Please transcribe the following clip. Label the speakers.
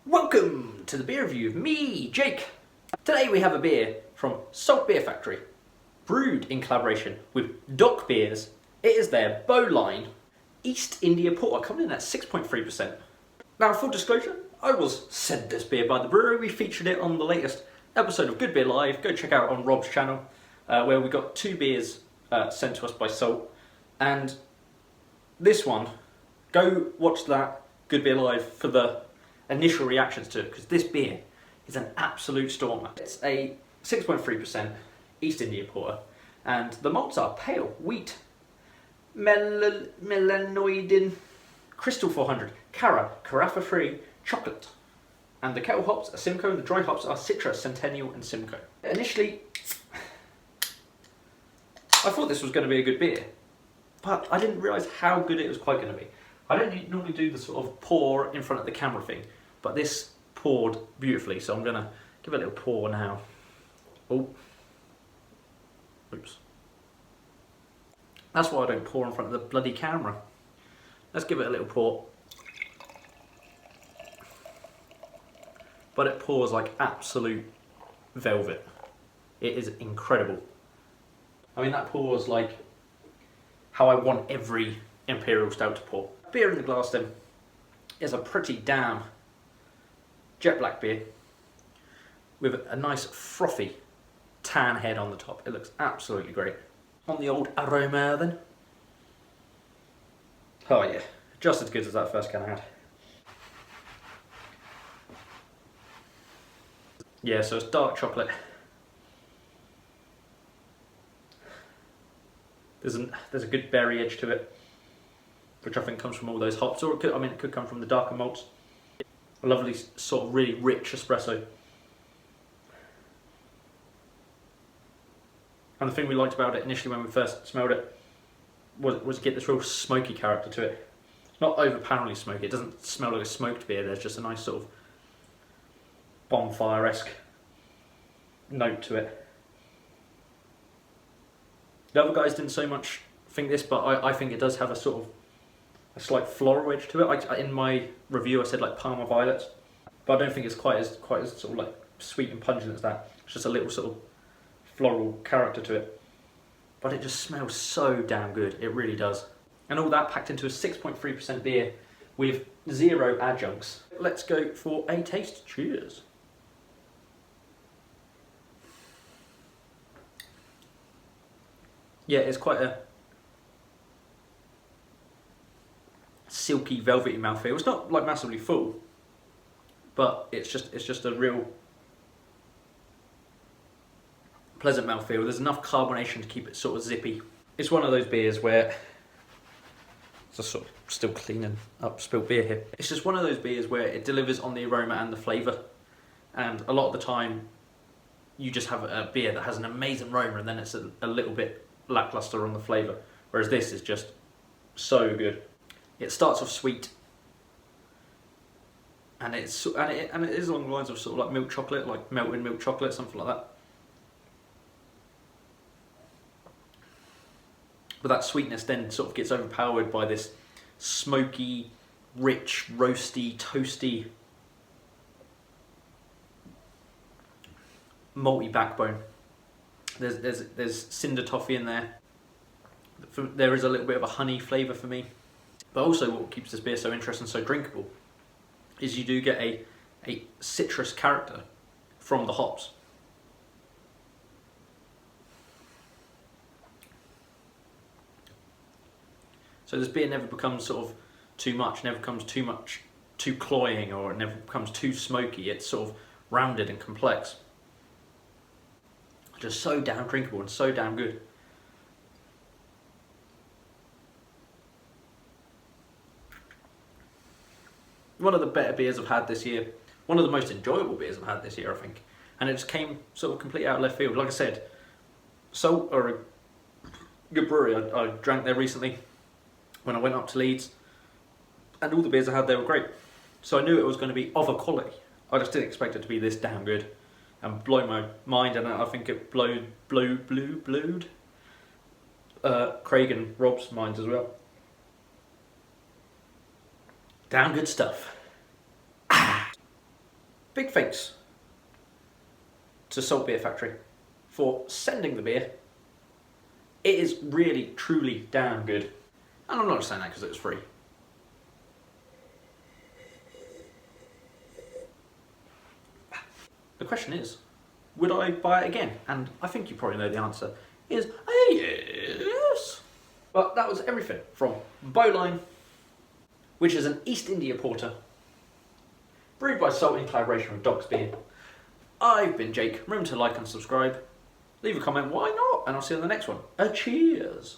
Speaker 1: Welcome to the beer review of me, Jake. Today we have a beer from Salt Beer Factory, brewed in collaboration with Doc Beers. It is their Bowline East India Porter, coming in at 6.3%. Now, full disclosure, I was sent this beer by the brewery. We featured it on the latest episode of Good Beer Live. Go check out on Rob's channel, where we got 2 beers sent to us by Salt. And this one, go watch that Good Beer Live for the initial reactions to it, because this beer is an absolute stormer. It's a 6.3% East India Porter, and the malts are pale wheat, melanoidin, crystal 400, carafa free, chocolate, and the kettle hops are Simcoe, and the dry hops are Citra, Centennial, and Simcoe. Initially, I thought this was going to be a good beer, but I didn't realise how good it was quite going to be. I don't normally do the sort of pour in front of the camera thing, but this poured beautifully, so I'm going to give it a little pour now. Oh, oops. That's why I don't pour in front of the bloody camera. Let's give it a little pour. But it pours like absolute velvet. It is incredible. I mean, that pours like how I want every Imperial Stout to pour. Beer in the glass then is a pretty damn jet black beer with a nice frothy tan head on the top. It looks absolutely great. On the old aroma then. Oh yeah, just as good as that first can I had. Yeah, so it's dark chocolate. There's a good berry edge to it, which I think comes from all those hops, or it could come from the darker malts. A lovely sort of really rich espresso. And the thing we liked about it initially when we first smelled it was get this real smoky character to it. It's not overpoweringly smoky, it doesn't smell like a smoked beer, there's just a nice sort of bonfire-esque note to it. The other guys didn't so much think this, but I think it does have a sort of a slight floral edge to it. In my review I said like Parma Violets, but I don't think it's quite as sort of like sweet and pungent as that. It's just a little sort of floral character to it. But it just smells so damn good, it really does. And all that packed into a 6.3% beer with 0 adjuncts. Let's go for a taste. Cheers. Yeah, it's quite a silky, velvety mouthfeel. It's not like massively full, but it's just a real pleasant mouthfeel. There's enough carbonation to keep it sort of zippy. It's one of those beers where just sort of still cleaning up spilled beer here. It's just one of those beers where it delivers on the aroma and the flavour, and a lot of the time you just have a beer that has an amazing aroma and then it's a little bit lackluster on the flavour, whereas this is just so good. It starts off sweet, and it is along the lines of sort of like milk chocolate, like melted milk chocolate, something like that. But that sweetness then sort of gets overpowered by this smoky, rich, roasty, toasty, malty backbone. There's cinder toffee in there. There is a little bit of a honey flavour for me. But also what keeps this beer so interesting, so drinkable, is you do get a citrus character from the hops. So this beer never becomes sort of too much, never becomes too cloying, or it never becomes too smoky. It's sort of rounded and complex. Just so damn drinkable and so damn good. One of the better beers I've had this year. One of the most enjoyable beers I've had this year, I think. And it just came sort of completely out of left field. Like I said, Salt are a good brewery. I drank there recently when I went up to Leeds, and all the beers I had there were great. So I knew it was going to be of a quality. I just didn't expect it to be this damn good and blow my mind, and I think it blowed Craig and Rob's minds as well. Damn good stuff. big thanks to Salt Beer Factory for sending the beer. It is really, truly damn good. And I'm not just saying that because it was free. The question is, would I buy it again? And I think you probably know the answer is yes. But that was everything from Bowline, which is an East India porter, brewed by Salt in collaboration with Doc's Beer. I've been Jake. Remember to like and subscribe. Leave a comment, why not? And I'll see you in the next one. Cheers.